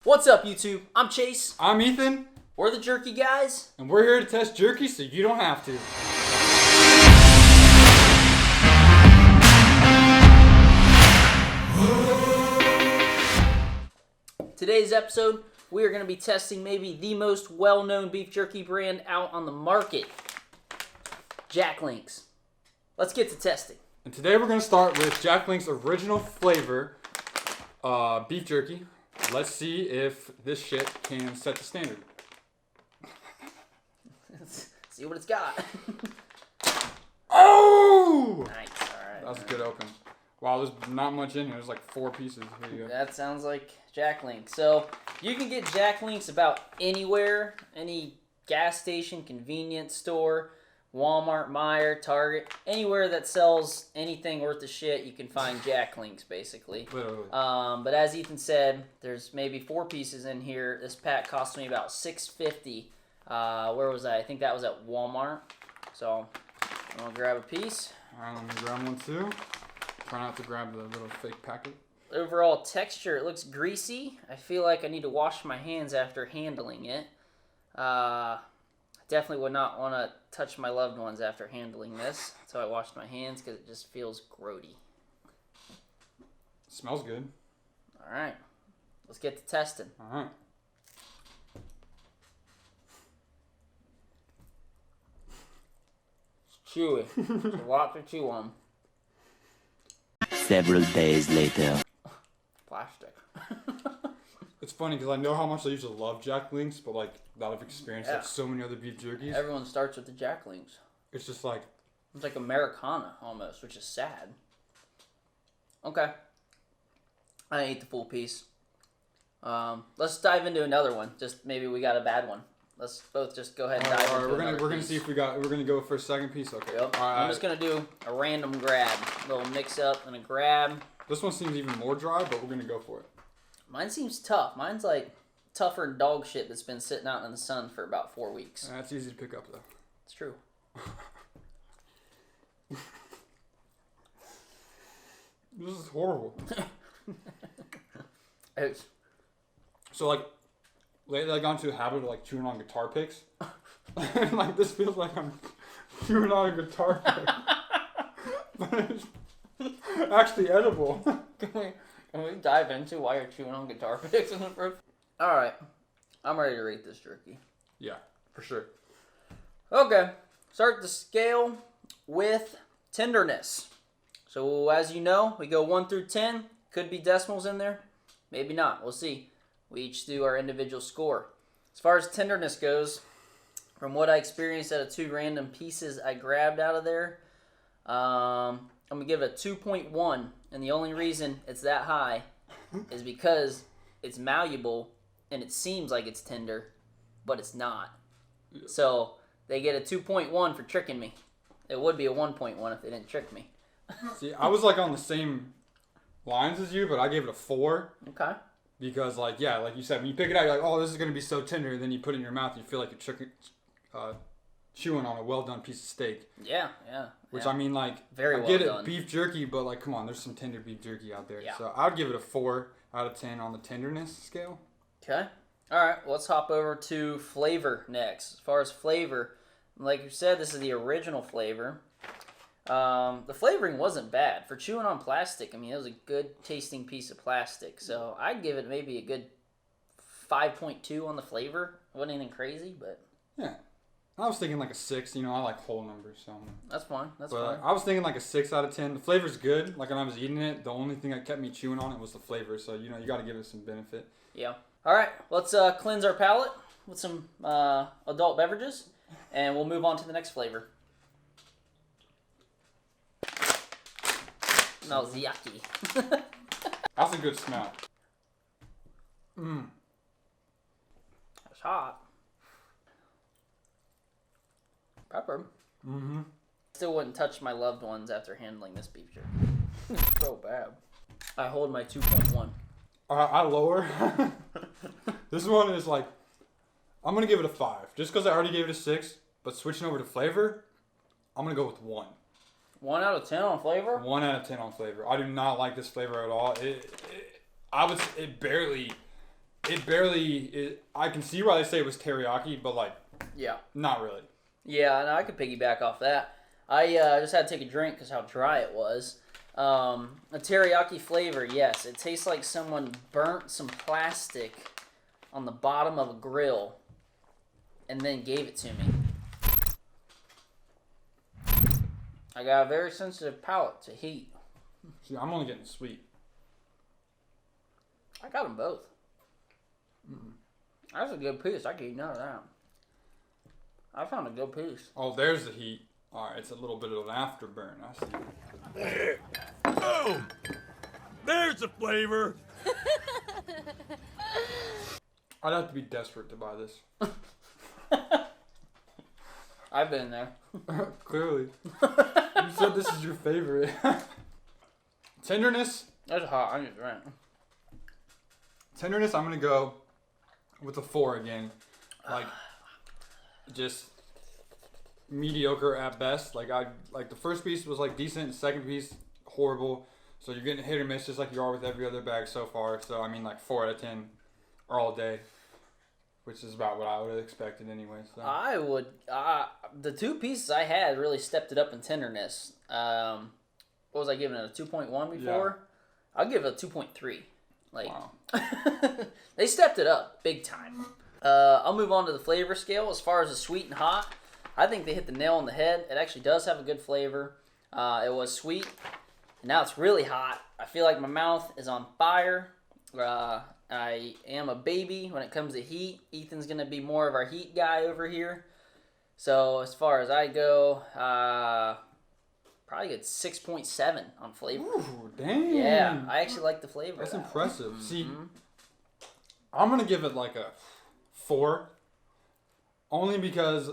What's up, YouTube? I'm Chase. I'm Ethan. We're the Jerky Guys. And we're here to test jerky so you don't have to. Today's episode, we are going to be testing maybe the most well-known beef jerky brand out on the market, Jack Link's. Let's get to testing. And today we're going to start with Jack Link's original flavor beef jerky. Let's see if this shit can set the standard. Let's see what it's got. Oh! Nice, alright. That was a good open. Wow, there's not much in here. There's like 4 pieces. Here you go. That sounds like Jack Link's. So, you can get Jack Link's about anywhere. Any gas station, convenience store, Walmart, Meijer, Target. Anywhere that sells anything worth of shit, you can find Jack Link's, basically. Literally. But as Ethan said, there's maybe 4 pieces in here. This pack cost me about $6.50. Where was I? I think that was at Walmart. So, I'm going to grab a piece. Alright, let me grab one too. Try not to grab the little fake packet. Overall texture, it looks greasy. I feel like I need to wash my hands after handling it. Definitely would not want to touch my loved ones after handling this. So I washed my hands because it just feels grody. Smells good. Alright, let's get to testing. Alright. It's chewy. It's a lot to chew on. Several days later. Plastic. It's funny because I know how much I used to love Jack Link's, but like out of experience, Yeah. like so many other beef jerkies, Everyone starts with the Jack Link's. it's just like, It's like Americana almost, which is sad. Okay. I ate the full piece. Let's dive into another one. Just maybe we got a bad one. Let's both just go ahead and dive into we're another gonna piece. see if we're gonna go for a second piece. Okay. Yep. All right. I'm just gonna do a random grab, a little mix up and a grab. This one seems even more dry, but we're gonna go for it. Mine seems tough. Mine's like tougher than dog shit that's been sitting out in the sun for about 4 weeks. That's easy to pick up though. It's true. This is horrible. It's So like, lately I got into a habit of like chewing on guitar picks, and like this feels like I'm chewing on a guitar pick, but it's actually edible. Can we dive into why you're chewing on guitar picks in the first? Alright. I'm ready to rate this jerky. Yeah, for sure. Okay. Start the scale with tenderness. So as you know, we go 1 through 10. Could be decimals in there. Maybe not. We'll see. We each do our individual score. As far as tenderness goes, from what I experienced out of 2 random pieces I grabbed out of there, I'm going to give it a 2.1. And the only reason it's that high is because it's malleable and it seems like it's tender, but it's not. So they get a 2.1 for tricking me. It would be a 1.1 if they didn't trick me. See, I was like on the same lines as you, but I gave it a 4 Okay. because like, yeah, like you said, when you pick it out, you're like, oh, this is gonna be so tender, and then you put it in your mouth, and you feel like you're chewing on a well done piece of steak. Yeah. Which yeah. I mean, like, Very I well get done. it, beef jerky, but like, come on, there's some tender beef jerky out there. Yeah. So I'd give it a 4 out of 10 on the tenderness scale. Okay. All right. Let's hop over to flavor next. As far as flavor, like you said, this is the original flavor. The flavoring wasn't bad for chewing on plastic. I mean, it was a good tasting piece of plastic. So I'd give it maybe a good 5.2 on the flavor. It wasn't anything crazy, but Yeah. I was thinking like a 6. You know, I like whole numbers, so. that's fine. That's But fine. I was thinking like a 6 out of 10. The flavor's good. Like when I was eating it, the only thing that kept me chewing on it was the flavor. So, you know, you got to give it some benefit. Yeah. All right. Let's cleanse our palate with some adult beverages, and we'll move on to the next flavor. Smells yucky. That's a good smell. It's hot. Pepper. Mm-hmm. Still wouldn't touch my loved ones after handling this beef jerky. It's so bad. I hold my 2.1. I lower. This one is like, I'm going to give it a 5. Just because I already gave it a 6. But switching over to flavor, I'm going to go with 1. 1 out of 10 on flavor? 1 out of 10 on flavor. I do not like this flavor at all. It barely it barely. I can see why they say it was teriyaki, but like, Yeah. not really. Yeah, and I could piggyback off that. I just had to take a drink because how dry it was. A teriyaki flavor, yes. It tastes like someone burnt some plastic on the bottom of a grill and then gave it to me. I got a very sensitive palate to heat. See, I'm only getting sweet. I got them both. That's a good piece. I can eat none of that. I found a good piece. Oh, there's the heat. All right, it's a little bit of an afterburn. I see. Boom! There's the flavor. I'd have to be desperate to buy this. I've been there. Clearly. You said this is your favorite. Tenderness. That's hot. I need to drink. Tenderness, I'm going to go with a 4 again. Like, just mediocre at best. Like the first piece was like decent, second piece horrible. So you're getting hit or miss just like you are with every other bag so far. So I mean like 4 out of 10 all day, which is about what I would have expected anyway. So I would. The two pieces I had really stepped it up in tenderness. What was I giving it, a 2.1 before? Yeah. I'll give it a 2.3. Like, wow. they stepped it up big time. I'll move on to the flavor scale. As far as the sweet and hot, I think they hit the nail on the head. It actually does have a good flavor. It was sweet, and now it's really hot. I feel like my mouth is on fire. I am a baby when it comes to heat. Ethan's going to be more of our heat guy over here. So as far as I go, probably get 6.7 on flavor. Ooh, dang. Yeah, I actually like the flavor. That's of that impressive. one. See, I'm going to give it like a 4. Only because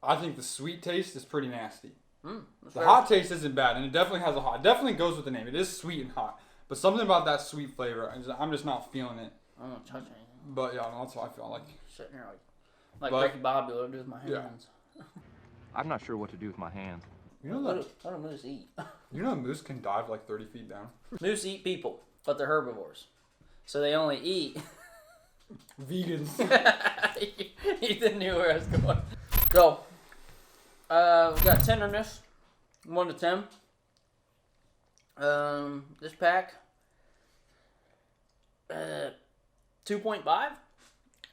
I think the sweet taste is pretty nasty. The hot taste isn't bad, and it definitely has a hot. It definitely goes with the name. It is sweet and hot. But something about that sweet flavor, I'm just not feeling it. I don't touch anything. But yeah, that's how I feel. Like Sitting here like Ricky Bobby would do with my hands. Yeah. I'm not sure what to do with my hands. you know What that do moose eat? a moose can dive like 30 feet down. Moose eat people, but they're herbivores. So they only eat. Vegans. Ethan knew where I was going. So, we got tenderness, 1 to 10. This pack, 2.5.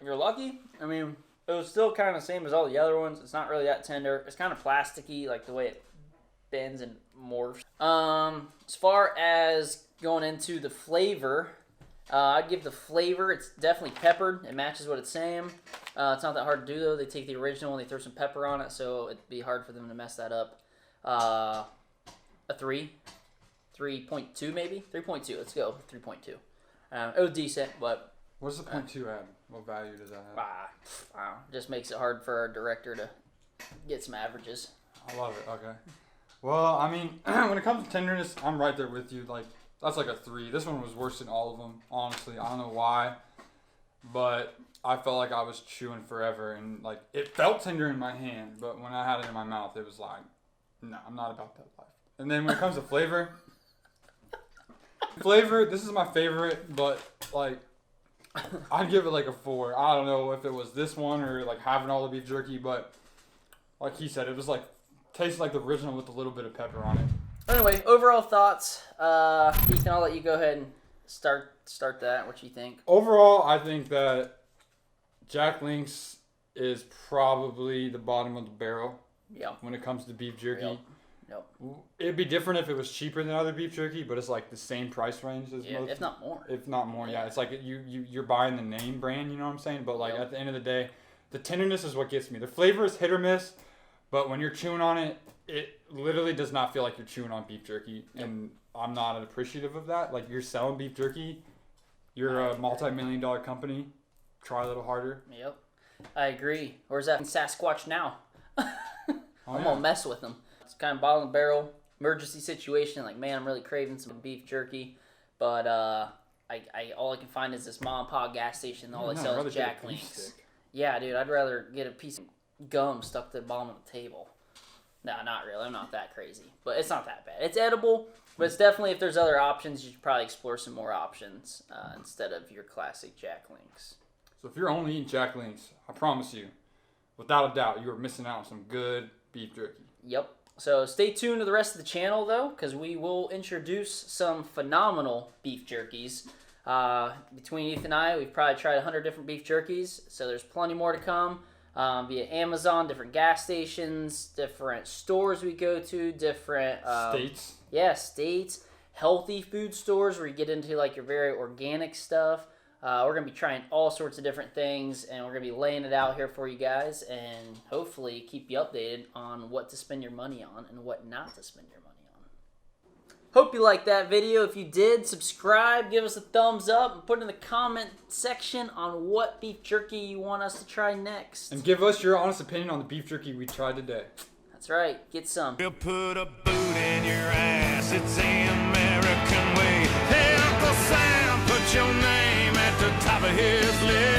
If you're lucky. I mean, it was still kind of the same as all the other ones. It's not really that tender. It's kind of plasticky, like the way it bends and morphs. As far as going into the flavor, I'd give the flavor, it's definitely peppered. It matches what it's saying. It's not that hard to do, though. They take the original and they throw some pepper on it, so it'd be hard for them to mess that up. A 3. 3.2 maybe? 3.2. Let's go. 3.2. It was decent, but... What's the 0.2 add? What value does that have? I don't know. Just makes it hard for our director to get some averages. I love it. Okay. Well, I mean, when it comes to tenderness, I'm right there with you. Like, that's like a 3. This one was worse than all of them, honestly. I don't know why, but I felt like I was chewing forever, and like it felt tender in my hand, but when I had it in my mouth, it was like, no, I'm not about that life. And then when it comes to flavor, this is my favorite, but like, I'd give it like a 4. I don't know if it was this one or like having all the beef jerky, but like he said, it was like tastes like the original with a little bit of pepper on it. Anyway, overall thoughts. Ethan, I'll let you go ahead and start that. What you think? Overall, I think that Jack Link's is probably the bottom of the barrel. Yeah. When it comes to beef jerky. Yep. It'd be different if it was cheaper than other beef jerky, but it's like the same price range as most. If not more. If not more, yeah. It's like you're buying the name brand, you know what I'm saying? But like at the end of the day, the tenderness is what gets me. The flavor is hit or miss, but when you're chewing on it, it literally does not feel like you're chewing on beef jerky, and I'm not appreciative of that. Like, you're selling beef jerky, you're a multi-million-dollar company, try a little harder. Yep, I agree. Where's that Sasquatch now? I'm gonna mess with him. It's kind of bottom of the barrel, emergency situation. Like, man, I'm really craving some beef jerky, but all I can find is this mom and pop gas station. All they sell is Jack Link's. Yeah, dude, I'd rather get a piece of gum stuck to the bottom of the table. No, not really. I'm not that crazy, but it's not that bad. It's edible. But it's definitely, if there's other options, you should probably explore some more options instead of your classic Jack Links. So if you're only eating Jack Links, I promise you, without a doubt, you are missing out on some good beef jerky. Yep. So stay tuned to the rest of the channel, though, because we will introduce some phenomenal beef jerkies. Between Ethan and I, we've probably tried 100 different beef jerkies, so there's plenty more to come. Via Amazon, different gas stations, different stores we go to, different States. Yeah, states, healthy food stores where you get into like your very organic stuff. We're gonna be trying all sorts of different things, and we're gonna be laying it out here for you guys, and hopefully keep you updated on what to spend your money on and what not to spend your money on. Hope you liked that video. If you did, subscribe, give us a thumbs up, and put in the comment section on what beef jerky you want us to try next. And give us your honest opinion on the beef jerky we tried today. That's right. Get some. We'll put a boot in your ass. It's the American way. Hey, Uncle Sam, put your name at the top of his list.